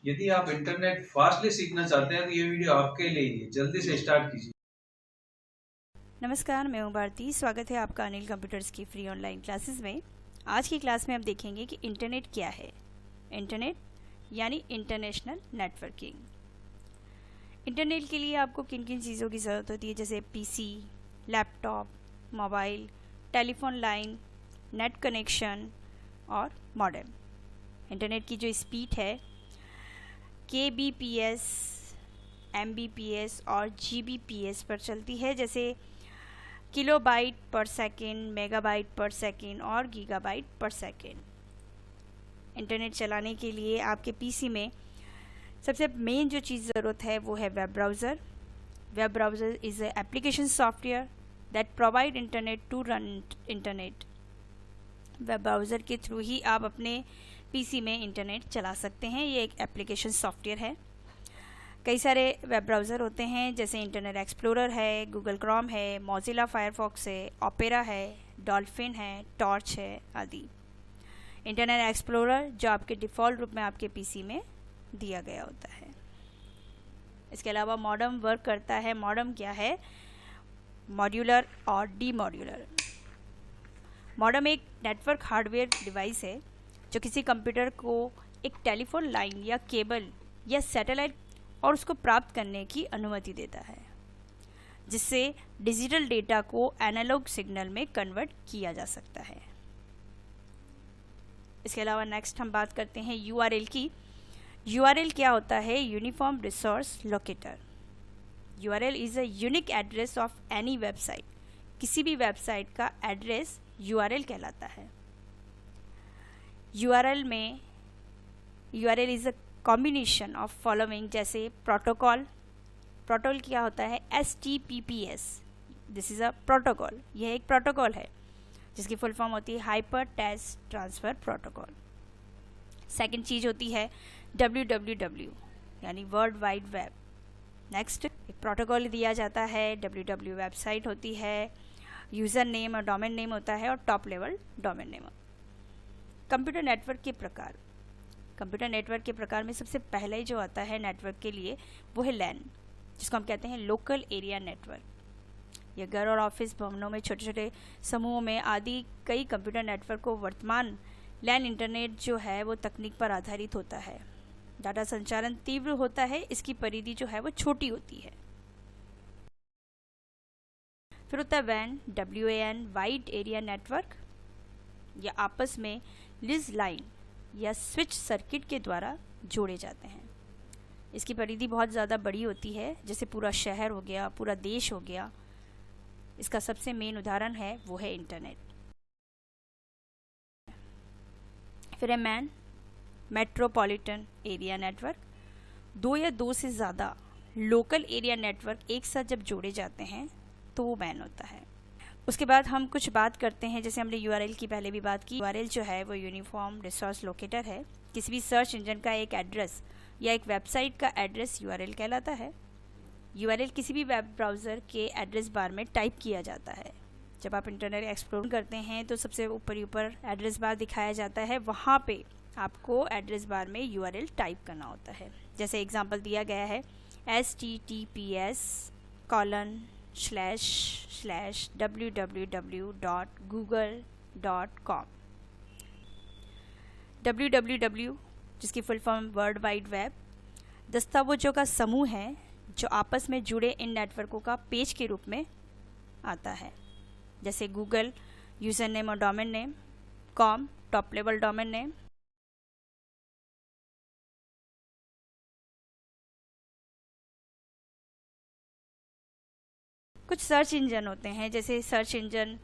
यदि आप internet fastly सीखना चाहते हैं तो ये वीडियो आपके लिए ही है। जल्दी से स्टार्ट कीजिए। नमस्कार, मैं हूं भारती। स्वागत है आपका अनिल कंप्यूटर्स की फ्री ऑनलाइन क्लासेस में। आज की क्लास में हम देखेंगे कि इंटरनेट क्या है। इंटरनेट यानी इंटरनेशनल नेटवर्किंग। इंटरनेट के लिए आपको किन किन चीज़ों की ज़रूरत होती है, जैसे PC, laptop, mobile, telephone line, net connection और मॉडेम। इंटरनेट की जो स्पीड है kbps, mbps और gbps पर चलती है, जैसे किलोबाइट पर सेकेंड, मेगाबाइट पर सेकेंड और गीगाबाइट पर सेकेंड। इंटरनेट चलाने के लिए आपके पीसी में सबसे मेन जो चीज़ ज़रूरत है वो है web browser. Web browser is a application software that provide internet to run internet. Web browser के थ्रू ही आप अपने पीसी में इंटरनेट चला सकते हैं। ये एक एप्लीकेशन सॉफ्टवेयर है। कई सारे वेब ब्राउज़र होते हैं, जैसे इंटरनेट एक्सप्लोरर है, गूगल क्रोम है, मोज़िला फायरफॉक्स है, ओपेरा है, डॉल्फिन है, टॉर्च है आदि। इंटरनेट एक्सप्लोरर जो आपके डिफ़ॉल्ट रूप में आपके पीसी में दिया गया होता है। इसके अलावा मॉडेम वर्क करता है। मॉडेम क्या है? मॉड्यूलर और डीमॉड्यूलर। मॉडेम एक नेटवर्क हार्डवेयर डिवाइस है जो किसी कंप्यूटर को एक टेलीफोन लाइन या केबल या सैटेलाइट और उसको प्राप्त करने की अनुमति देता है, जिससे डिजिटल डेटा को एनालॉग सिग्नल में कन्वर्ट किया जा सकता है। इसके अलावा नेक्स्ट हम बात करते हैं यूआरएल की। यूआरएल क्या होता है? Uniform resource locator. URL is a unique address of any website. किसी भी वेबसाइट का एड्रेस यूआरएल कहलाता है। यूआरएल में URL is a combination of following, जैसे प्रोटोकॉल। प्रोटोकॉल क्या होता है? HTTPS। This is a protocol. यह एक प्रोटोकॉल है जिसकी फुल फॉर्म होती है hyper text transfer protocol. Second चीज़ होती है WWW यानी वर्ल्ड वाइड वेब। नेक्स्ट एक प्रोटोकॉल दिया जाता है। WWW वेबसाइट होती है, यूज़र नेम और डोमेन नेम होता है और top level domain name. Computer network के प्रकार। कंप्यूटर नेटवर्क के प्रकार में सबसे पहले जो आता है नेटवर्क के लिए वो है लैन, जिसको हम कहते हैं लोकल एरिया नेटवर्क। यह घर और ऑफिस भवनों में छोटे छोटे समूहों में आदि कई कंप्यूटर नेटवर्क को वर्तमान लैन इंटरनेट जो है वो तकनीक पर आधारित होता है। डाटा संचालन तीव्र होता है, इसकी परिधि जो है वो छोटी होती है। फिर होता है वैन, WAN वाइड एरिया नेटवर्क। या आपस में लिज लाइन या स्विच सर्किट के द्वारा जोड़े जाते हैं। इसकी परिधि बहुत ज़्यादा बड़ी होती है, जैसे पूरा शहर हो गया, पूरा देश हो गया। इसका सबसे मेन उदाहरण है वो है इंटरनेट। फिर है मैन, मेट्रोपॉलिटन एरिया नेटवर्क। दो या दो से ज़्यादा लोकल एरिया नेटवर्क एक साथ जब जोड़े जाते हैं तो वो मैन होता है। उसके बाद हम कुछ बात करते हैं, जैसे हमने यूआरएल की पहले भी बात की। यूआरएल जो है वो यूनिफॉर्म रिसोर्स लोकेटर है। किसी भी सर्च इंजन का एक एड्रेस या एक वेबसाइट का एड्रेस यूआरएल कहलाता है। यूआरएल किसी भी वेब ब्राउज़र के एड्रेस बार में टाइप किया जाता है। जब आप इंटरनेट एक्सप्लोर करते हैं तो सबसे ऊपर एड्रेस बार दिखाया जाता है, वहाँ पे आपको एड्रेस बार में यूआरएल टाइप करना होता है। जैसे एग्जांपल दिया गया है https://www.google.com। www जिसकी full form world wide web, दस्तावेजों का समूह है जो आपस में जुड़े इन नेटवर्कों का पेज के रूप में आता है, जैसे गूगल यूज़र नेम और domain name, com top level domain name. कुछ सर्च इंजन होते हैं, जैसे सर्च इंजन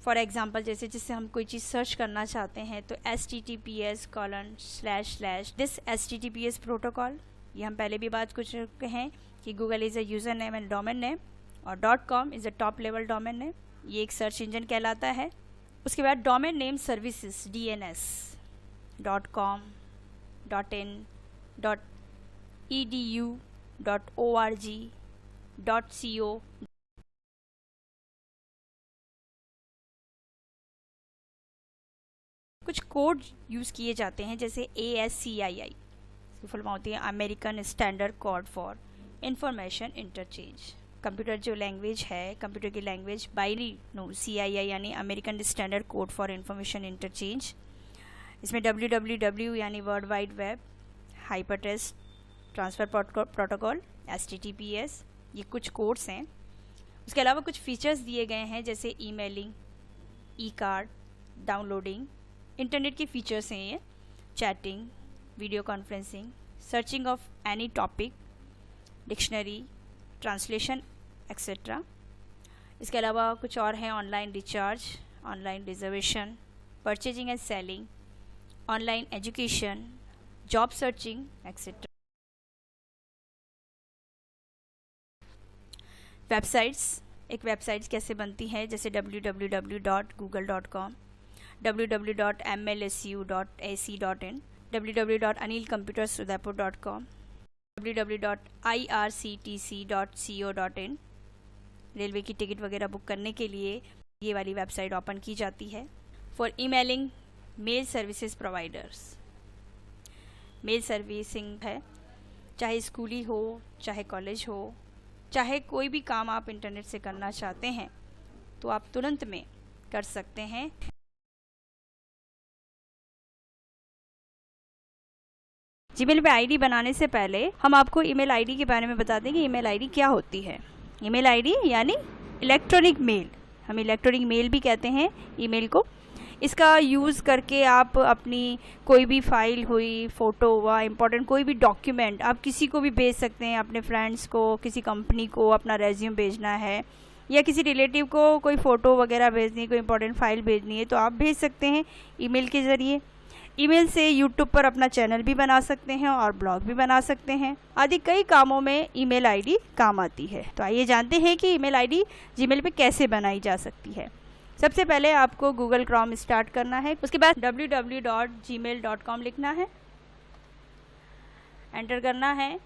फॉर एग्जांपल, जैसे जिससे हम कोई चीज़ सर्च करना चाहते हैं तो https:// HTTPS प्रोटोकॉल। ये हम पहले भी बात कर चुके हैं कि Google is a user name and domain name और .com is a top level domain name. ये एक सर्च इंजन कहलाता है। उसके बाद domain name services DNS, .com, .in, .edu, .org, .co। कुछ कोड यूज़ किए जाते हैं, जैसे ASCII फुल फॉर्म होती है American standard code for information interchange. Computer जो लैंग्वेज है, कंप्यूटर की लैंग्वेज बाइनरी नोड CII यानी American standard code for information interchange. इसमें www यानी world wide web, hypertext transfer protocol, HTTPS, ये कुछ कोड्स हैं। उसके अलावा कुछ फीचर्स दिए गए हैं जैसे ईमेलिंग, ई-कार्ड, डाउनलोडिंग, इंटरनेट के फीचर्स हैं ये, chatting, video conferencing, searching of any topic, dictionary, translation etcetera. इसके अलावा कुछ और हैं online recharge, online reservation, purchasing and selling, online education, job searching etcetera. Websites, एक वेबसाइट्स कैसे बनती है जैसे www.google.com, www.mlsu.ac.in, www.anilcomputersudaipur.com, www.irctc.co.in। Railway की टिकट वगैरह बुक करने के लिए ये वाली वेबसाइट ओपन की जाती है। For emailing, mail services providers, mail servicing है, चाहे स्कूली हो, चाहे कॉलेज हो, चाहे कोई भी काम आप इंटरनेट से करना चाहते हैं तो आप तुरंत में कर सकते हैं। जीमेल पे आईडी बनाने से पहले हम आपको ईमेल आईडी के बारे में बता दें कि ईमेल आईडी क्या होती है। ईमेल आईडी यानी इलेक्ट्रॉनिक मेल, हम इलेक्ट्रॉनिक मेल भी कहते हैं ईमेल को। इसका यूज़ करके आप अपनी कोई भी फाइल हुई, फ़ोटो हुआ, इम्पोर्टेंट कोई भी डॉक्यूमेंट आप किसी को भी भेज सकते हैं, अपने फ्रेंड्स को, किसी कंपनी को अपना रेज्यूम भेजना है या किसी रिलेटिव को कोई फ़ोटो वगैरह भेजनी है, कोई इंपॉर्टेंट फाइल भेजनी है तो आप भेज सकते हैं ईमेल के ज़रिए। ईमेल से यूट्यूब पर अपना चैनल भी बना सकते हैं और ब्लॉग भी बना सकते हैं, आदि कई कामों में ईमेल आईडी काम आती है। तो आइए जानते हैं कि ईमेल आईडी जीमेल पे कैसे बनाई जा सकती है। सबसे पहले आपको गूगल क्रोम स्टार्ट करना है, उसके बाद www.gmail.com लिखना है, एंटर करना है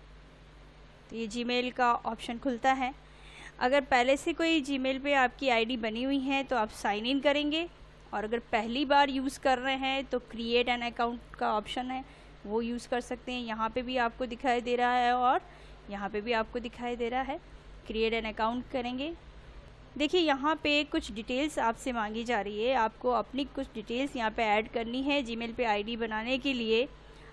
तो ये जीमेल का ऑप्शन खुलता है। अगर पहले से कोई जीमेल पे आपकी आईडी बनी हुई है तो आप साइन इन करेंगे, और अगर पहली बार यूज़ कर रहे हैं तो क्रिएट एन अकाउंट का ऑप्शन है, वो यूज़ कर सकते हैं। यहाँ पे भी आपको दिखाई दे रहा है और यहाँ पे भी आपको दिखाई दे रहा है। क्रिएट एन अकाउंट करेंगे। देखिए यहाँ पे कुछ डिटेल्स आपसे मांगी जा रही है, आपको अपनी कुछ डिटेल्स यहाँ पे ऐड करनी है। जीमेल पे आईडी बनाने के लिए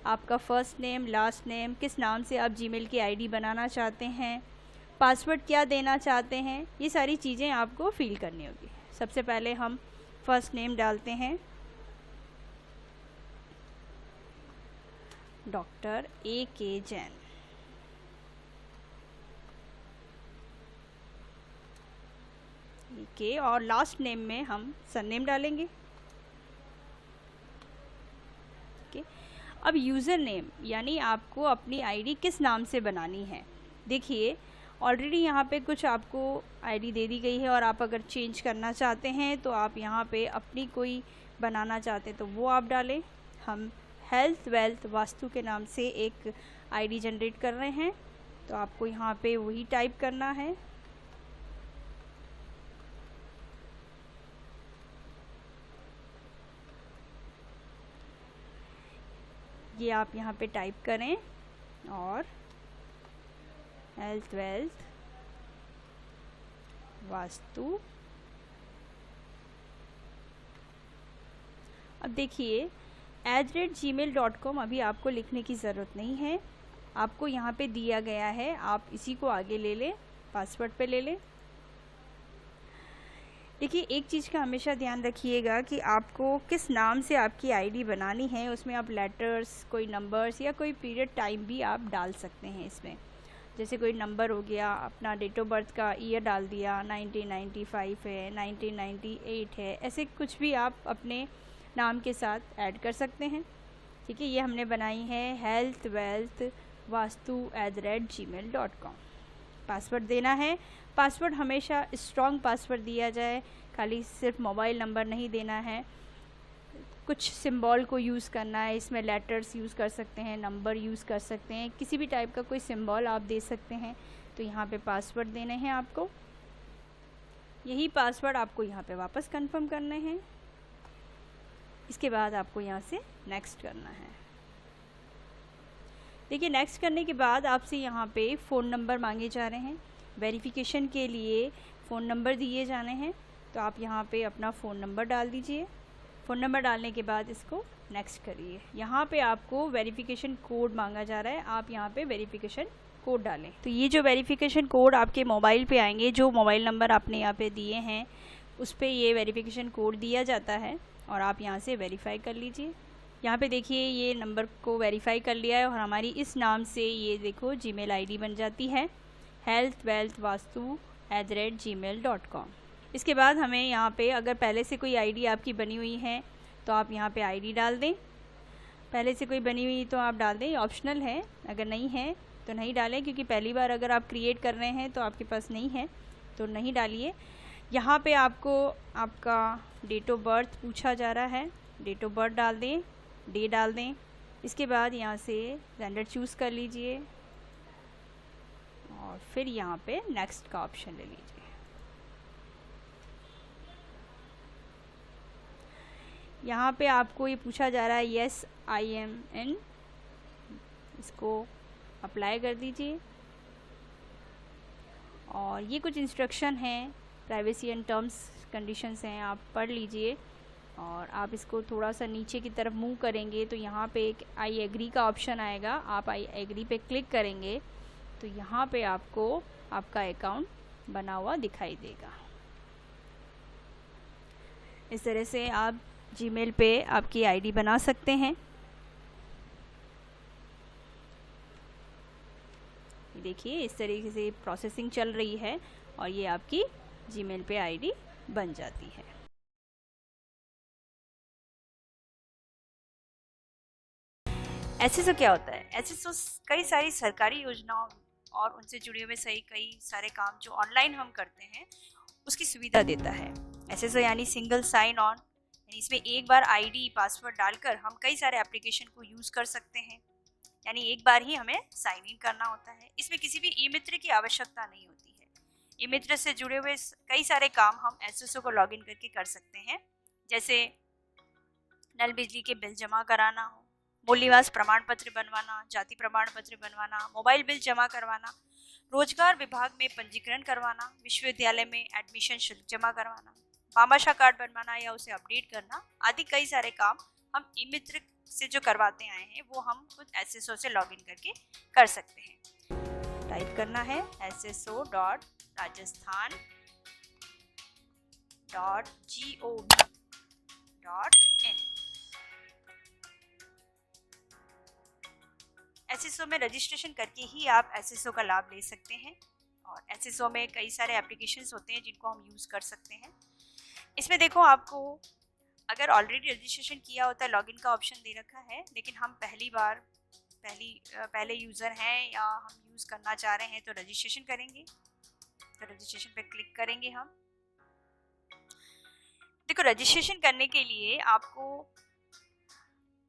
आपका फ़र्स्ट नेम, लास्ट नेम, किस नाम से आप जीमेल की आईडी बनाना चाहते हैं, पासवर्ड क्या देना चाहते हैं, ये सारी चीज़ें आपको फिल करनी होगी। सबसे पहले हम फर्स्ट नेम डालते हैं डॉक्टर AK जैन, के और लास्ट नेम में हम सरनेम डालेंगे। ओके, अब यूज़र नेम यानी आपको अपनी आईडी किस नाम से बनानी है। देखिए ऑलरेडी यहाँ पे कुछ आपको आईडी दे दी गई है और आप अगर चेंज करना चाहते हैं तो आप यहाँ पे अपनी कोई बनाना चाहते हैं तो वो आप डालें। हम हेल्थ वेल्थ वास्तु के नाम से एक आईडी जनरेट कर रहे हैं तो आपको यहाँ पे वही टाइप करना है। ये आप यहाँ पे टाइप करें और हेल्थ वेल्थ वास्तु। अब देखिए @gmail.com अभी आपको लिखने की ज़रूरत नहीं है, आपको यहाँ पे दिया गया है, आप इसी को आगे ले लें, पासवर्ड पे ले लें। देखिए एक चीज़ का हमेशा ध्यान रखिएगा कि आपको किस नाम से आपकी आईडी बनानी है, उसमें आप लेटर्स, कोई नंबर्स या कोई पीरियड टाइम भी आप डाल सकते हैं इसमें। जैसे कोई नंबर हो गया, अपना डेट ऑफ बर्थ का ईयर डाल दिया, 1995 है, 1998 है, ऐसे कुछ भी आप अपने नाम के साथ ऐड कर सकते हैं। ठीक है, ये हमने बनाई है health wealth vastu @gmail.com। Password देना है, पासवर्ड हमेशा स्ट्रॉन्ग पासवर्ड दिया जाए, खाली सिर्फ मोबाइल नंबर नहीं देना है, कुछ सिंबल को यूज़ करना है। इसमें लेटर्स यूज़ कर सकते हैं, नंबर यूज़ कर सकते हैं, किसी भी टाइप का कोई सिंबल आप दे सकते हैं। तो यहाँ पे पासवर्ड देने हैं आपको, यही पासवर्ड आपको यहाँ पे वापस कंफर्म करने हैं। इसके बाद आपको यहाँ से नेक्स्ट करना है। देखिए नेक्स्ट करने के बाद आपसे यहाँ पे फ़ोन नंबर मांगे जा रहे हैं। वेरिफिकेशन के लिए फ़ोन नंबर दिए जाने हैं, तो आप यहाँ पे अपना फ़ोन नंबर डाल दीजिए। फ़ोन नंबर डालने के बाद इसको नेक्स्ट करिए। यहाँ पे आपको वेरिफिकेशन कोड मांगा जा रहा है, आप यहाँ पे वेरिफिकेशन कोड डालें। तो ये जो वेरिफिकेशन कोड आपके मोबाइल पे आएंगे, जो मोबाइल नंबर आपने यहाँ पे दिए हैं उस पर ये वेरिफिकेशन कोड दिया जाता है और आप यहाँ से वेरीफाई कर लीजिए। यहाँ पे देखिए ये नंबर को वेरीफाई कर लिया है और हमारी इस नाम से ये देखो जीमेल आईडी बन जाती है healthwealthvastu@gmail.com। इसके बाद हमें यहाँ पे अगर पहले से कोई आईडी आपकी बनी हुई है तो आप यहाँ पे आईडी डाल दें। पहले से कोई बनी हुई तो आप डाल दें, ऑप्शनल है, अगर नहीं है तो नहीं डालें, क्योंकि पहली बार अगर आप क्रिएट कर रहे हैं तो आपके पास नहीं है तो नहीं डालिए। यहाँ पे आपको आपका डेट ऑफ बर्थ पूछा जा रहा है, डेट ऑफ बर्थ डाल दें, डे डाल दें। इसके बाद यहाँ से जेंडर चूज़ कर लीजिए और फिर यहाँ पे नेक्स्ट का ऑप्शन ले लीजिए। यहाँ पे आपको ये पूछा जा रहा है यस आई एम इन, इसको अप्लाई कर दीजिए। और ये कुछ इंस्ट्रक्शन हैं, प्राइवेसी एंड टर्म्स कंडीशंस हैं, आप पढ़ लीजिए। और आप इसको थोड़ा सा नीचे की तरफ मूव करेंगे तो यहाँ पे एक आई एग्री का ऑप्शन आएगा, आप आई एग्री पे क्लिक करेंगे तो यहाँ पे आपको आपका अकाउंट बना हुआ दिखाई देगा। इस तरह से आप जीमेल पे आपकी आईडी बना सकते हैं। देखिए इस तरीके से प्रोसेसिंग चल रही है और ये आपकी जीमेल पे आईडी बन जाती है। एसएसओ क्या होता है? एसएसओ कई सारी सरकारी योजनाओं और उनसे जुड़े हुए कई सारे काम जो ऑनलाइन हम करते हैं उसकी सुविधा देता है। एसएसओ यानी सिंगल साइन ऑन, यानी इसमें एक बार आईडी पासवर्ड डालकर हम कई सारे एप्लीकेशन को यूज़ कर सकते हैं, यानी एक बार ही हमें साइन इन करना होता है। इसमें किसी भी ई मित्र की आवश्यकता नहीं होती है। ई मित्र से जुड़े हुए कई सारे काम हम एसएसओ को लॉगिन करके कर सकते हैं, जैसे नल बिजली के बिल जमा कराना हो, मूल निवास प्रमाण पत्र बनवाना, जाति प्रमाण पत्र बनवाना, मोबाइल बिल जमा करवाना, रोजगार विभाग में पंजीकरण करवाना, विश्वविद्यालय में एडमिशन शुल्क जमा करवाना, भामाशाह कार्ड बनवाना या उसे अपडेट करना आदि कई सारे काम हम ई मित्र से जो करवाते आए हैं वो हम खुद एसएसओ से लॉगिन करके कर सकते हैं। टाइप करना है sso.rajasthan.gov.in। एसएसओ में रजिस्ट्रेशन करके ही आप एसएसओ का लाभ ले सकते हैं और एसएसओ में कई सारे एप्लीकेशंस होते हैं जिनको हम यूज़ कर सकते हैं। इसमें देखो आपको अगर ऑलरेडी रजिस्ट्रेशन किया होता है लॉगिन का ऑप्शन दे रखा है, लेकिन हम पहले यूज़र हैं या हम यूज़ करना चाह रहे हैं तो रजिस्ट्रेशन करेंगे, तो रजिस्ट्रेशन पे क्लिक करेंगे हम। देखो रजिस्ट्रेशन करने के लिए आपको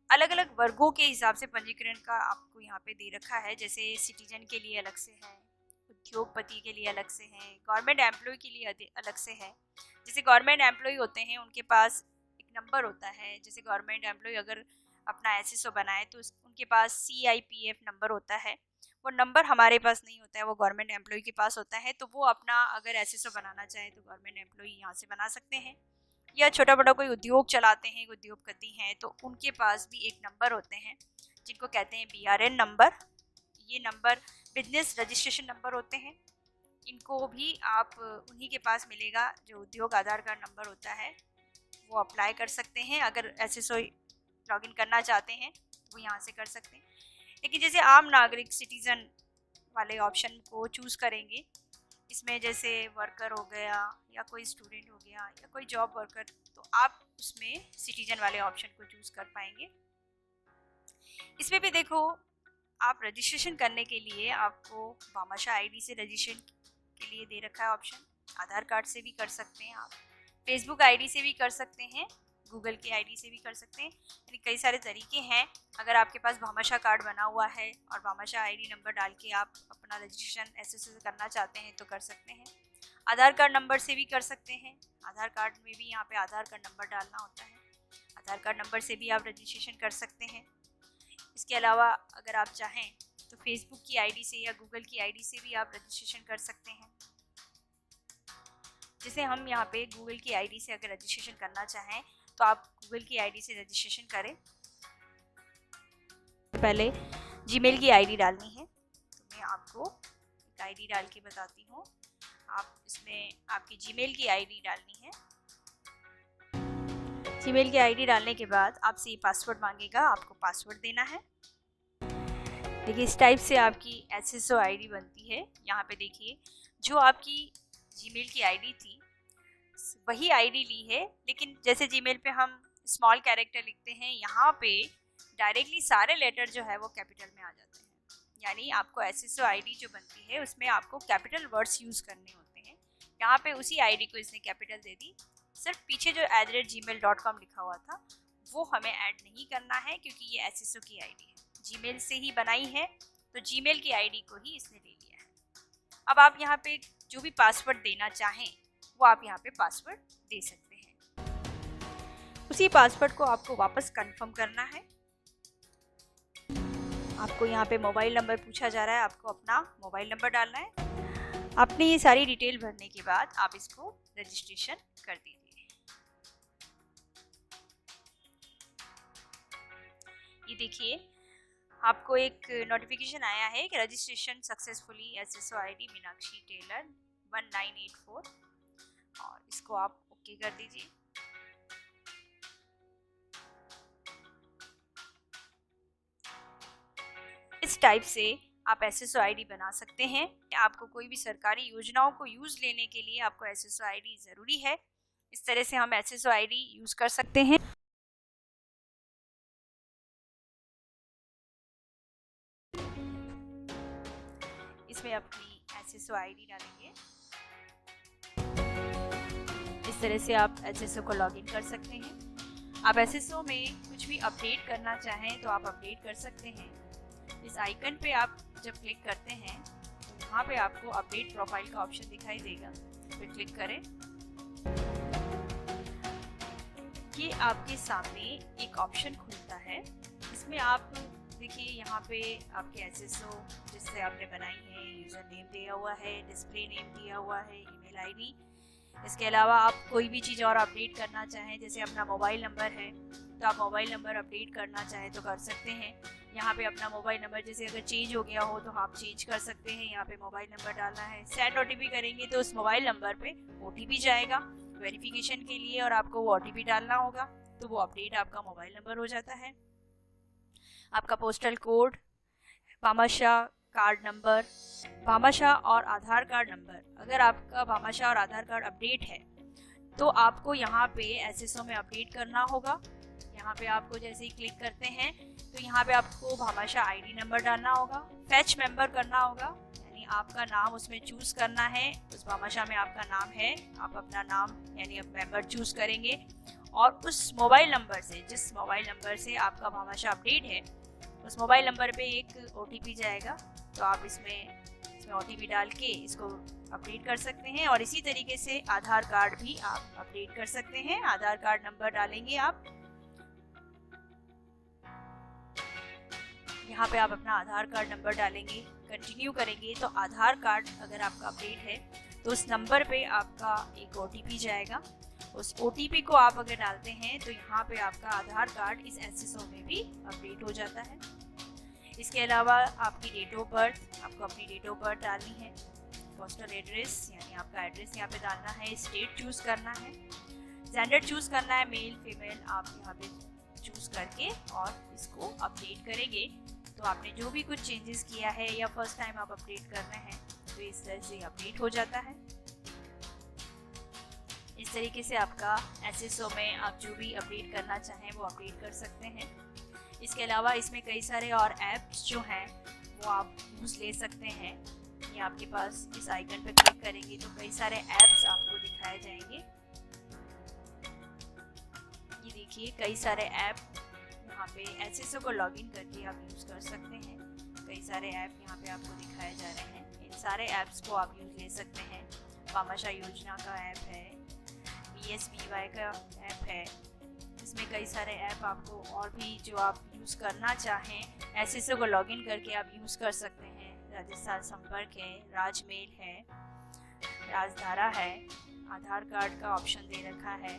अलग अलग वर्गों के हिसाब से पंजीकरण का आपको यहाँ पे दे रखा है, जैसे सिटीजन के लिए अलग से है, उद्योगपति के लिए अलग से है, गवर्नमेंट एम्प्लॉय के लिए अलग से है। जैसे गवर्नमेंट एम्प्लॉय होते हैं उनके पास एक नंबर होता है, जैसे गवर्नमेंट एम्प्लॉय अगर अपना एसएसओ बनाए तो उनके पास CIPF नंबर होता है, वो नंबर हमारे पास नहीं होता है, वो गवर्नमेंट एम्प्लॉय के पास होता है। तो वो अपना अगर एसएसओ बनाना चाहे तो गवर्नमेंट एम्प्लॉय यहाँ से बना सकते हैं, या छोटा बड़ा कोई उद्योग चलाते हैं, उद्योगपति हैं, तो उनके पास भी एक नंबर होते हैं जिनको कहते हैं BRN नंबर। ये नंबर बिजनेस रजिस्ट्रेशन नंबर होते हैं, इनको भी आप उन्हीं के पास मिलेगा जो उद्योग आधार कार्ड नंबर होता है, वो अप्लाई कर सकते हैं। अगर एसएसओ लॉगिन करना चाहते हैं तो वो यहाँ से कर सकते हैं। लेकिन जैसे आम नागरिक सिटीज़न वाले ऑप्शन को चूज़ करेंगे, इसमें जैसे वर्कर हो गया या कोई स्टूडेंट हो गया या कोई जॉब वर्कर, तो आप उसमें सिटीजन वाले ऑप्शन को चूज़ कर पाएंगे। इसमें भी देखो आप रजिस्ट्रेशन करने के लिए आपको भामाशाह आईडी से रजिस्ट्रेशन के लिए दे रखा है ऑप्शन, आधार कार्ड से भी कर सकते हैं, आप फेसबुक आईडी से भी कर सकते हैं, गूगल की आईडी से भी कर सकते हैं, यानी कई सारे तरीके हैं। अगर आपके पास भामाशाह कार्ड बना हुआ है और भामाशाह आईडी नंबर डाल के आप अपना रजिस्ट्रेशन एसएसओ से करना चाहते हैं तो कर सकते हैं। आधार कार्ड नंबर से भी कर सकते हैं, आधार कार्ड में भी यहाँ पे आधार कार्ड नंबर डालना होता है, आधार कार्ड नंबर से भी आप रजिस्ट्रेशन कर सकते हैं। इसके अलावा अगर आप चाहें तो फेसबुक की आईडी से या गूगल की आईडी से भी आप रजिस्ट्रेशन कर सकते हैं। जैसे हम यहाँ पे गूगल की आईडी से अगर रजिस्ट्रेशन करना चाहें तो आप गूगल की आईडी से रजिस्ट्रेशन करें। पहले जीमेल की आईडी डालनी है, तो मैं आपको एक आईडी डाल के बताती हूँ। आप इसमें आपकी जीमेल की आईडी डालनी है। जीमेल की आईडी डालने के बाद आपसे ये पासवर्ड मांगेगा, आपको पासवर्ड देना है। देखिए इस टाइप से आपकी SSO आईडी बनती है। यहाँ पे देखिए जो आपकी जीमेल की आईडी थी वही आईडी ली है, लेकिन जैसे जीमेल पे हम स्मॉल कैरेक्टर लिखते हैं, यहाँ पे डायरेक्टली सारे लेटर जो है वो कैपिटल में आ जाते हैं। यानी आपको SSO आईडी जो बनती है उसमें आपको कैपिटल वर्ड्स यूज़ करने होते हैं। यहाँ पे उसी आईडी को इसने कैपिटल दे दी। सिर्फ पीछे जो @gmail.com लिखा हुआ था वो हमें ऐड नहीं करना है, क्योंकि ये SSO की आईडी है, जीमेल से ही बनाई है, तो जीमेल की आईडी को ही इसने ले लिया है। अब आप यहाँ पे जो भी पासवर्ड देना चाहें वो आप यहाँ पे पासवर्ड दे सकते हैं। उसी पासवर्ड को आपको वापस कंफर्म करना है। आपको यहाँ पे मोबाइल नंबर पूछा जा रहा है, आपको अपना मोबाइल नंबर डालना है। आपने ये सारी डिटेल भरने के बाद आप इसको रजिस्ट्रेशन कर दीजिए। ये देखिए आपको एक नोटिफिकेशन आया है कि registration successfully SSO ID Meenakshi Tailor 1984, और इसको आप ओके कर दीजिए। इस टाइप से आप SSO आईडी बना सकते हैं। आपको कोई भी सरकारी योजनाओं को यूज़ लेने के लिए आपको SSO आईडी ज़रूरी है। इस तरह से हम SSO आईडी यूज़ कर सकते हैं। इसमें अपनी SSO आईडी डालेंगे। इस तरह से आप SSO को लॉगिन कर सकते हैं। आप SSO में कुछ भी अपडेट करना चाहें तो आप अपडेट कर सकते हैं। इस आइकन पे आप जब क्लिक करते हैं तो यहाँ पे आपको अपडेट प्रोफाइल का ऑप्शन दिखाई देगा, फिर क्लिक करें। ये आपके सामने एक ऑप्शन खुलता है। इसमें आप देखिए यहाँ पे आपके SSO जिससे आपने बनाई है, यूज़र नेम दिया हुआ है, डिस्प्ले नेम दिया हुआ है, ईमेल आईडी। इसके अलावा आप कोई भी चीज़ और अपडेट करना चाहें, जैसे अपना मोबाइल नंबर है तो आप मोबाइल नंबर अपडेट करना चाहें तो कर सकते हैं। यहाँ पे अपना मोबाइल नंबर जैसे अगर चेंज हो गया हो तो आप चेंज कर सकते हैं। यहाँ पे मोबाइल नंबर डालना है। सेंड OTP करेंगे तो उस मोबाइल नंबर पे OTP जाएगा वेरिफिकेशन के लिए, और आपको वो OTP डालना होगा, तो वो अपडेट आपका मोबाइल नंबर हो जाता है। आपका postal code, Bhamashah card number, Bhamashah और आधार कार्ड नंबर, अगर आपका भामाशाह और आधार कार्ड अपडेट है तो आपको यहाँ पे SSO में अपडेट करना होगा। यहाँ पे आपको जैसे ही क्लिक करते हैं तो यहाँ पे आपको भामाशाह आईडी नंबर डालना होगा, फैच मेंबर करना होगा, यानी आपका नाम उसमें चूज़ करना है। उस भामाशाह में आपका नाम है, आप अपना नाम यानी अब मेंबर चूज़ करेंगे, और उस मोबाइल नंबर से, जिस मोबाइल नंबर से आपका भामाशाह अपडेट है, उस मोबाइल नंबर पे एक OTP जाएगा, तो आप इसमें OTP डाल के इसको अपडेट कर सकते हैं। और इसी तरीके से आधार कार्ड भी आप अपडेट कर सकते हैं। आधार कार्ड नंबर डालेंगे आप, यहाँ पे आप अपना आधार कार्ड नंबर डालेंगे, कंटिन्यू करेंगे तो आधार कार्ड अगर आपका अपडेट है तो उस नंबर पे आपका एक OTP जाएगा। उस OTP को आप अगर डालते हैं तो यहाँ पे आपका आधार कार्ड इस SSO में भी अपडेट हो जाता है। इसके अलावा आपकी डेट ऑफ बर्थ, आपको अपनी डेट ऑफ बर्थ डालनी है, पोस्टल एड्रेस यानी आपका एड्रेस यहाँ पे डालना है, स्टेट चूज़ करना है, जेंडर चूज़ करना है, मेल फीमेल आप यहाँ पे चूज़ करके और इसको अपडेट करेंगे तो आपने जो भी कुछ चेंजेस किया है या फर्स्ट टाइम आप अपडेट कर रहे हैं तो इस तरह से अपडेट हो जाता है। इस तरीके से आपका SSO में आप जो भी अपडेट करना चाहें वो अपडेट कर सकते हैं। इसके अलावा इसमें कई सारे और ऐप्स जो हैं वो आप यूज़ ले सकते हैं। ये आपके पास इस आइकन पर क्लिक करेंगे तो कई सारे ऐप्स आपको दिखाए जाएंगे। ये देखिए कई सारे ऐप यहाँ पे SSO को लॉगिन करके आप यूज़ कर सकते हैं। कई सारे ऐप यहाँ पे आपको दिखाए जा रहे हैं। इन सारे ऐप्स को आप यूज़ ले सकते हैं। भामाशाह योजना का ऐप है, BSBY का ऐप है, इसमें कई सारे ऐप आपको और भी जो आप यूज़ करना चाहें एसएसओ को लॉगिन करके आप यूज़ कर सकते हैं। राजस्थान संपर्क है, राजमेल है, राजधारा है, आधार कार्ड का ऑप्शन दे रखा है।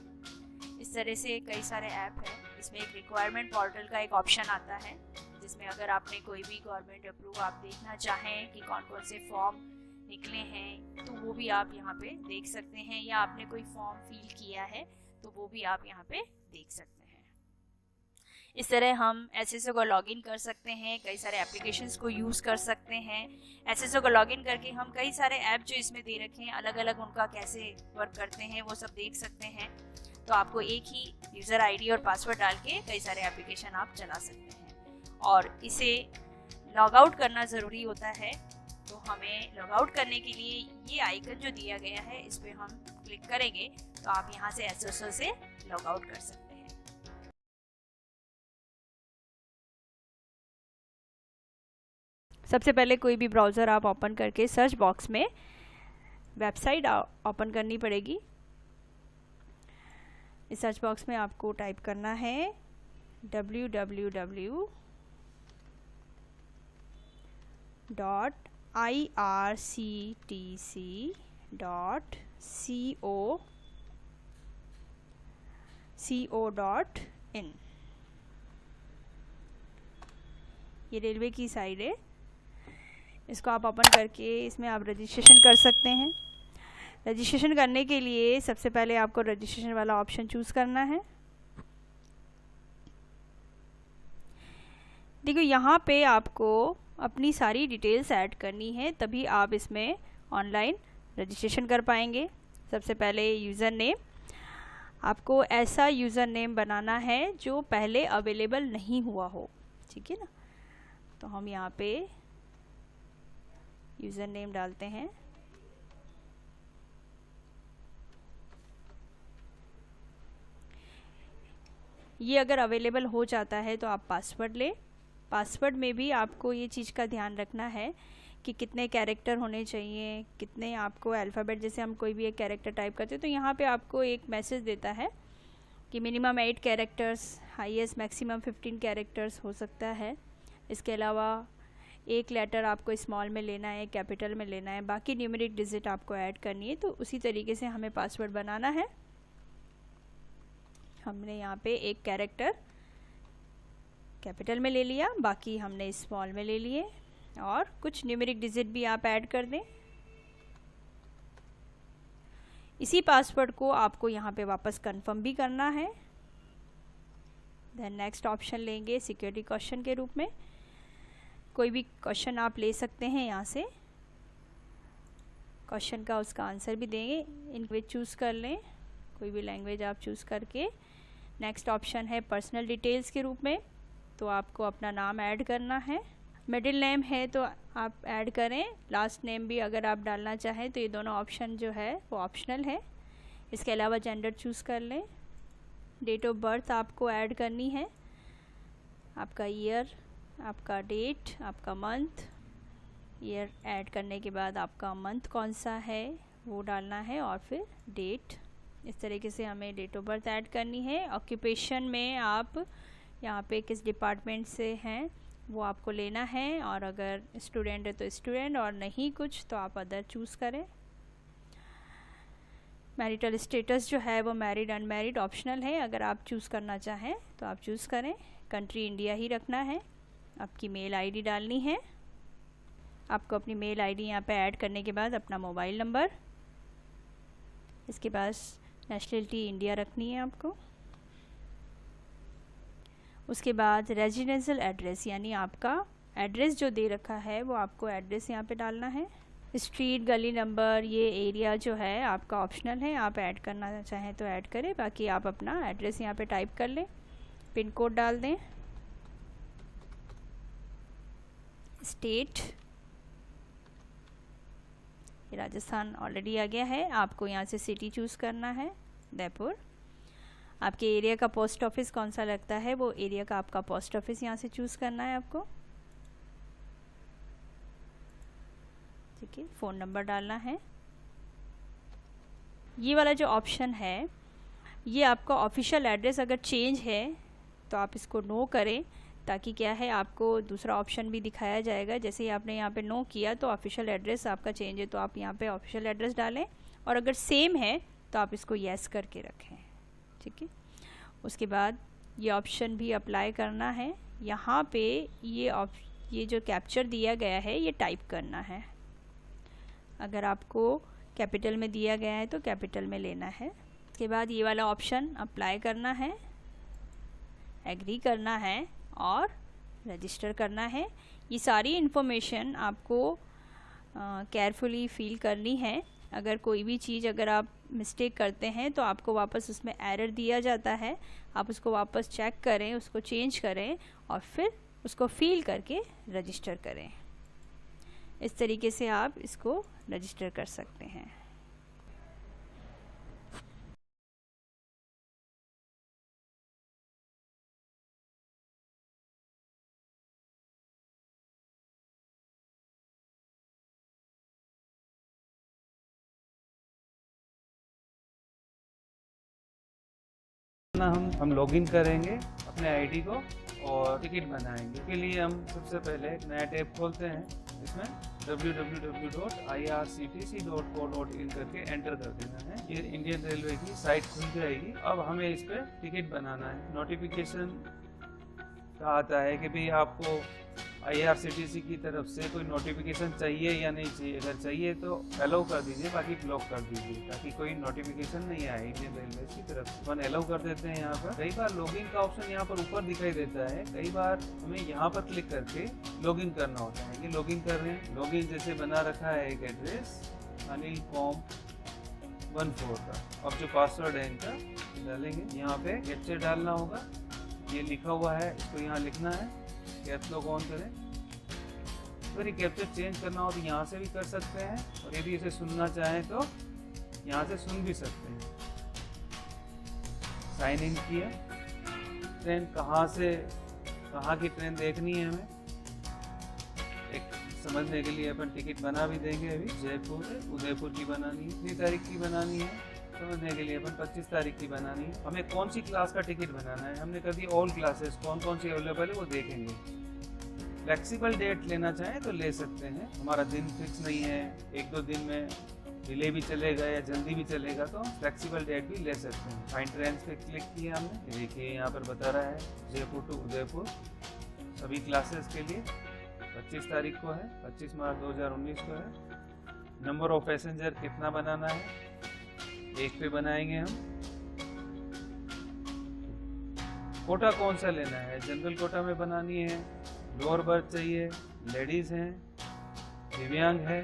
इस तरह से कई सारे ऐप हैं। इसमें एक रिक्वायरमेंट पोर्टल का एक ऑप्शन आता है जिसमें अगर आपने कोई भी गवर्नमेंट अप्रूव आप देखना चाहें कि कौन कौन से फॉर्म निकले हैं तो वो भी आप यहाँ पे देख सकते हैं, या आपने कोई फॉर्म फिल किया है तो वो भी आप यहाँ पे देख सकते हैं। इस तरह हम एसएसओ को लॉगिन कर सकते हैं, कई सारे एप्लीकेशंस को यूज़ कर सकते हैं। एसएसओ को लॉगिन करके हम कई सारे ऐप जो इसमें दे रखे हैं अलग अलग उनका कैसे वर्क करते हैं वो सब देख सकते हैं। तो आपको एक ही यूज़र आईडी और पासवर्ड डाल के कई सारे एप्लीकेशन आप चला सकते हैं। और इसे लॉग आउट करना ज़रूरी होता है, तो हमें लॉग आउट करने के लिए ये आइकन जो दिया गया है इस पर हम क्लिक करेंगे तो आप यहाँ से एसएसओ से लॉग आउट कर सकते हैं। सबसे पहले कोई भी ब्राउज़र आप ओपन करके सर्च बॉक्स में वेबसाइट ओपन करनी पड़ेगी। इस सर्च बॉक्स में आपको टाइप करना है www.irctc.co.in। ये रेलवे की साइट है, इसको आप ओपन करके इसमें आप रजिस्ट्रेशन कर सकते हैं। रजिस्ट्रेशन करने के लिए सबसे पहले आपको रजिस्ट्रेशन वाला ऑप्शन चूज़ करना है। देखो यहाँ पे आपको अपनी सारी डिटेल्स ऐड करनी है, तभी आप इसमें ऑनलाइन रजिस्ट्रेशन कर पाएंगे। सबसे पहले यूज़र नेम, आपको ऐसा यूज़र नेम बनाना है जो पहले अवेलेबल नहीं हुआ हो, ठीक है ना। तो हम यहाँ पे यूज़र नेम डालते हैं। ये अगर अवेलेबल हो जाता है तो आप पासवर्ड लें। पासवर्ड में भी आपको ये चीज़ का ध्यान रखना है कि कितने कैरेक्टर होने चाहिए, कितने आपको अल्फ़ाबेट, जैसे हम कोई भी एक कैरेक्टर टाइप करते हैं तो यहाँ पे आपको एक मैसेज देता है कि minimum 8 characters, highest maximum 15 characters हो सकता है। इसके अलावा एक लेटर आपको स्मॉल में लेना है, कैपिटल में लेना है, बाकी न्यूमेरिक डिजिट आपको ऐड करनी है। तो उसी तरीके से हमें पासवर्ड बनाना है। हमने यहाँ पे एक कैरेक्टर कैपिटल में ले लिया, बाकी हमने स्मॉल में ले लिए, और कुछ न्यूमेरिक डिजिट भी आप ऐड कर दें। इसी पासवर्ड को आपको यहाँ पे वापस कंफर्म भी करना है। देन नेक्स्ट ऑप्शन लेंगे सिक्योरिटी क्वेश्चन के रूप में। कोई भी क्वेश्चन आप ले सकते हैं यहाँ से, क्वेश्चन का उसका आंसर भी देंगे। लैंग्वेज चूज़ कर लें, कोई भी लैंग्वेज आप चूज़ करके। नेक्स्ट ऑप्शन है पर्सनल डिटेल्स के रूप में, तो आपको अपना नाम ऐड करना है। मिडिल नेम है तो आप ऐड करें, लास्ट नेम भी अगर आप डालना चाहें तो ये दोनों ऑप्शन जो है वो ऑप्शनल है। इसके अलावा जेंडर चूज़ कर लें। डेट ऑफ बर्थ आपको ऐड करनी है, आपका ईयर, आपका डेट, आपका मंथ। ईयर ऐड करने के बाद आपका मंथ कौन सा है वो डालना है, और फिर डेट। इस तरीके से हमें डेट ऑफ बर्थ ऐड करनी है। ऑक्यूपेशन में आप यहाँ पे किस डिपार्टमेंट से हैं वो आपको लेना है, और अगर स्टूडेंट है तो स्टूडेंट, और नहीं कुछ तो आप अदर चूज़ करें। मैरिटल स्टेटस जो है वो मैरिड अनमैरिड ऑप्शनल है, अगर आप चूज़ करना चाहें तो आप चूज़ करें। कंट्री इंडिया ही रखना है। आपकी मेल आईडी डालनी है। आपको अपनी मेल आईडी यहाँ पे ऐड करने के बाद अपना मोबाइल नंबर, इसके बाद नेशनलिटी इंडिया रखनी है आपको। उसके बाद रेजिडेंशियल एड्रेस, यानी आपका एड्रेस जो दे रखा है वो आपको एड्रेस यहाँ पे डालना है। स्ट्रीट, गली नंबर, ये एरिया जो है आपका ऑप्शनल है, आप ऐड करना चाहें तो ऐड करें, बाकी आप अपना एड्रेस यहाँ पे टाइप कर लें। पिन कोड डाल दें। स्टेट, ये राजस्थान ऑलरेडी आ गया है। आपको यहाँ से सिटी चूज़ करना है, उदयपुर। आपके एरिया का पोस्ट ऑफिस कौन सा लगता है वो एरिया का आपका पोस्ट ऑफिस यहाँ से चूज़ करना है आपको, ठीक है। फ़ोन नंबर डालना है। ये वाला जो ऑप्शन है ये आपका ऑफिशियल एड्रेस अगर चेंज है तो आप इसको नो करें, ताकि क्या है आपको दूसरा ऑप्शन भी दिखाया जाएगा। जैसे ही आपने यहाँ पे नो किया तो ऑफिशियल एड्रेस आपका चेंज है, तो आप यहाँ पे ऑफिशियल एड्रेस डालें, और अगर सेम है तो आप इसको येस करके रखें, ठीक है। उसके बाद ये ऑप्शन भी अप्लाई करना है। यहाँ पे ये जो कैप्चर दिया गया है ये टाइप करना है। अगर आपको कैपिटल में दिया गया है तो कैपिटल में लेना है। उसके बाद ये वाला ऑप्शन अप्लाई करना है, एग्री करना है और रजिस्टर करना है। ये सारी इन्फॉर्मेशन आपको केयरफुली फिल करनी है। अगर कोई भी चीज़ अगर आप मिस्टेक करते हैं तो आपको वापस उसमें एरर दिया जाता है, आप उसको वापस चेक करें, उसको चेंज करें और फिर उसको फिल करके रजिस्टर करें। इस तरीके से आप इसको रजिस्टर कर सकते हैं। हम लॉगिन करेंगे अपने आईडी को और टिकट बनाएंगे। इसके लिए हम सबसे पहले एक नया टैब खोलते हैं। इसमें www.irctc.co.in करके एंटर कर देना है। ये इंडियन रेलवे की साइट खुल जाएगी। अब हमें इस पर टिकट बनाना है। नोटिफिकेशन का आता है कि भाई आपको IRCTC की तरफ से कोई नोटिफिकेशन चाहिए या नहीं चाहिए। अगर चाहिए तो अलाउ कर दीजिए, बाकी ब्लॉक कर दीजिए ताकि कोई नोटिफिकेशन नहीं आए इंडियन रेलवे की तरफ से। अपन अलाउ कर देते हैं। यहाँ पर कई बार लॉगिन का ऑप्शन यहाँ पर ऊपर दिखाई देता है, कई बार हमें यहाँ पर क्लिक करके लॉगिन करना होता है। ये लॉगिन कर रहे हैं। लॉगिन जैसे बना रखा है एक एड्रेस anilcom14 का। अब जो पासवर्ड है इनका डालेंगे, यहाँ पे कैप्चर डालना होगा। ये लिखा हुआ है, इसको यहाँ लिखना है। कैप्स लॉक ऑन करें। अगर ये कैप्चर चेंज करना हो तो यहाँ से भी कर सकते हैं, और यदि इसे सुनना चाहें तो यहाँ से सुन भी सकते हैं। साइन इन किया। ट्रेन कहाँ की ट्रेन देखनी है हमें एक समझने के लिए अपन टिकट बना भी देंगे। अभी जयपुर से उदयपुर की बनानी है, कितनी तारीख की बनानी है समझने के लिए अपन 25 तारीख की बनानी है। हमें कौन सी क्लास का टिकट बनाना है, हमने कभी ऑल क्लासेस कौन सी अवेलेबल है वो देखेंगे। फ्लेक्सिबल डेट लेना चाहें तो ले सकते हैं। हमारा दिन फिक्स नहीं है, 1-2 दिन में डिले भी चलेगा या जल्दी भी चलेगा, तो फ्लेक्सिबल डेट भी ले सकते हैं। फाइंड ट्रेन पे क्लिक किया हमने। देखिए यहाँ पर बता रहा है जयपुर टू उदयपुर सभी क्लासेस के लिए 25 तारीख को है, 25 मार्च 2019 को है। नंबर ऑफ पैसेंजर कितना बनाना है, 1 पे बनाएंगे हम। कोटा कौन सा लेना है, जनरल कोटा में बनानी है, लोअर बर्थ चाहिए, लेडीज हैं, दिव्यांग है,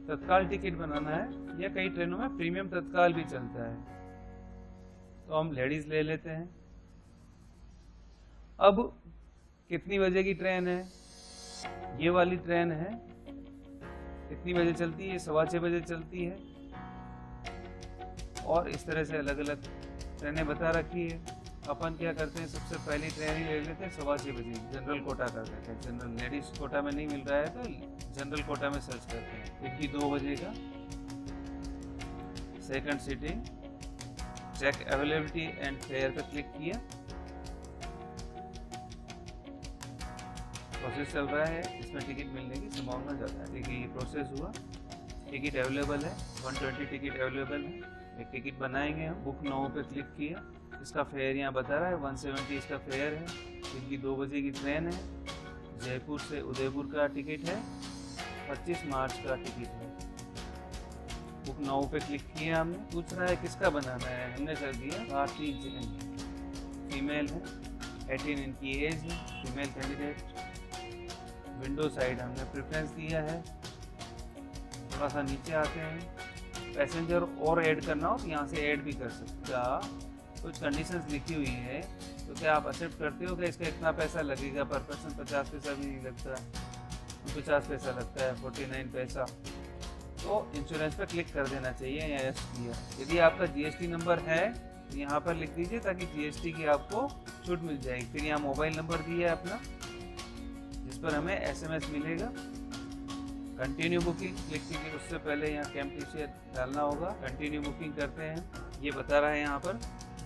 तत्काल टिकट बनाना है, या कई ट्रेनों में प्रीमियम तत्काल भी चलता है, तो हम लेडीज ले लेते हैं। अब कितनी बजे की ट्रेन है, ये वाली ट्रेन है, कितनी बजे चलती है, 6:15 बजे चलती है। और इस तरह से अलग अलग ट्रेनें बता रखी है। अपन क्या करते हैं, सबसे पहली ट्रेन ही ले लेते हैं 6:15 बजे, जनरल कोटा कर देते हैं। जनरल लेडीज कोटा में नहीं मिल रहा है तो जनरल कोटा में सर्च करते हैं। क्योंकि 2 बजे का second seating, check availability and fare पर क्लिक किया। प्रोसेस चल रहा है, इसमें टिकट मिलने की संभावना ज़्यादा है। देखिए ये प्रोसेस हुआ, टिकट अवेलेबल है, 120 टिकट अवेलेबल है। एक टिकट बनाएंगे हम। बुक नाउ पे क्लिक किया। इसका फेयर यहाँ बता रहा है 170 इसका फेयर है, क्योंकि 2 बजे की ट्रेन है। जयपुर से उदयपुर का टिकट है, 25 मार्च का टिकट है। बुक नाउ पे क्लिक किया हमने। पूछ रहा है किसका बनाना है, हमने कर दिया भारती जैन, फीमेल है, 18 इनकी एज है, फीमेल कैंडिडेट। विंडो साइड हमने प्रेफरेंस दिया है। थोड़ा सा नीचे आते हैं। पैसेंजर और ऐड करना हो तो यहाँ से ऐड भी कर सकते हैं। कुछ कंडीशंस लिखी हुई है, तो क्या आप एक्सेप्ट करते हो कि इसका इतना पैसा लगेगा पर पर्सन, 50 पैसा भी नहीं लगता, 50 पैसा लगता है, 49 पैसा। तो इंश्योरेंस पे क्लिक कर देना चाहिए या यस किया। यदि आपका GST नंबर है तो यहाँ पर लिख दीजिए ताकि GST की आपको छूट मिल जाएगी। फिर यहाँ मोबाइल नंबर दिया है अपना, जिस पर हमें SMS मिलेगा। कंटिन्यू बुकिंग क्लिक कीजिए। उससे पहले यहाँ कैंप डालना होगा। कंटिन्यू बुकिंग करते हैं। ये बता रहा है यहाँ पर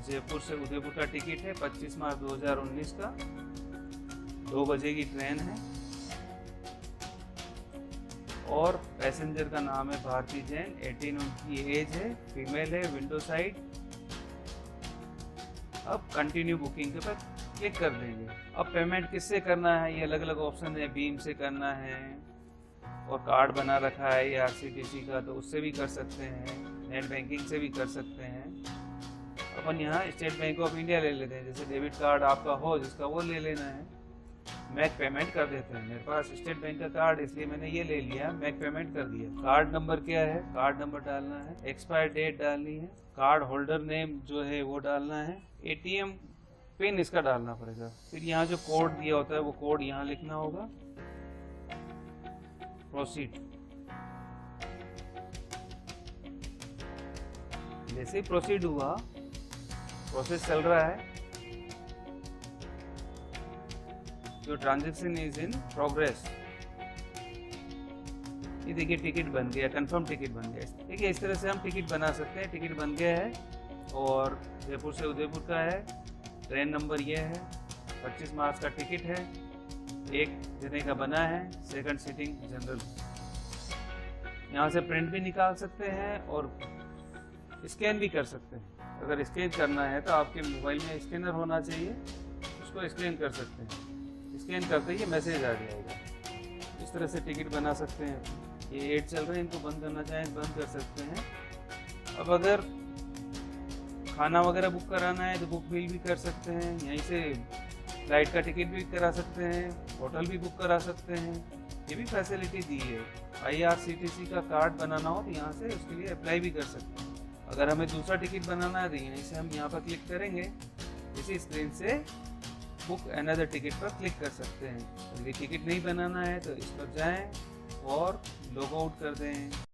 जयपुर से उदयपुर का टिकट है 25 मार्च 2019 का, 2 बजे की ट्रेन है और पैसेंजर का नाम है भारती जैन, 18 उनकी एज है, फीमेल है, विंडो साइड। अब कंटिन्यू बुकिंग के पर क्लिक कर देंगे। अब पेमेंट किससे करना है, ये अलग अलग ऑप्शन है, बीम से करना है और कार्ड बना रखा है ये RCTC का तो उससे भी कर सकते हैं, नेट बैंकिंग से भी कर सकते हैं। अपन यहाँ स्टेट बैंक ऑफ इंडिया ले लेते हैं, जैसे डेबिट कार्ड आपका हो जिसका वो ले लेना है। मैक पेमेंट कर देते हैं, मेरे पास स्टेट बैंक का कार्ड इसलिए मैंने ये ले लिया, मैक पेमेंट कर दिया। कार्ड नंबर क्या है, कार्ड नंबर डालना है, एक्सपायर डेट डालनी है, कार्ड होल्डर नेम जो है वो डालना है, ATM पिन इसका डालना पड़ेगा। फिर यहाँ जो कोड दिया होता है वो कोड यहाँ लिखना होगा। प्रोसीड, जैसे ही प्रोसीड हुआ, प्रोसेस चल रहा है, जो ट्रांजैक्शन इज इन प्रोग्रेस। ये देखिए टिकट बन गया, कंफर्म टिकट बन गया। देखिए इस तरह से हम टिकट बना सकते हैं। टिकट बन गया है और जयपुर से उदयपुर का है, ट्रेन नंबर ये है, 25 मार्च का टिकट है, 1 जने का बना है, 2nd सीटिंग जनरल। यहाँ से प्रिंट भी निकाल सकते हैं और स्कैन भी कर सकते हैं। अगर स्कैन करना है तो आपके मोबाइल में स्कैनर होना चाहिए, उसको स्कैन कर सकते हैं। स्कैन करते ही मैसेज आ जाएगा। इस तरह से टिकट बना सकते हैं। ये एड चल रहे हैं, इनको बंद करना चाहें बंद कर सकते हैं। अब अगर खाना वगैरह बुक कराना है तो बुक बिल भी कर सकते हैं, यहीं से फ्लाइट का टिकट भी करा सकते हैं, होटल भी बुक करा सकते हैं। ये भी फैसिलिटी दी है। IRCTC का कार्ड बनाना हो तो यहाँ से उसके लिए अप्लाई भी कर सकते हैं। अगर हमें दूसरा टिकट बनाना है तो यहीं से हम यहाँ पर क्लिक करेंगे, इसी स्क्रीन से बुक अनदर टिकट पर क्लिक कर सकते हैं। अगर टिकट नहीं बनाना है तो इस पर जाएं और लॉग आउट कर दें।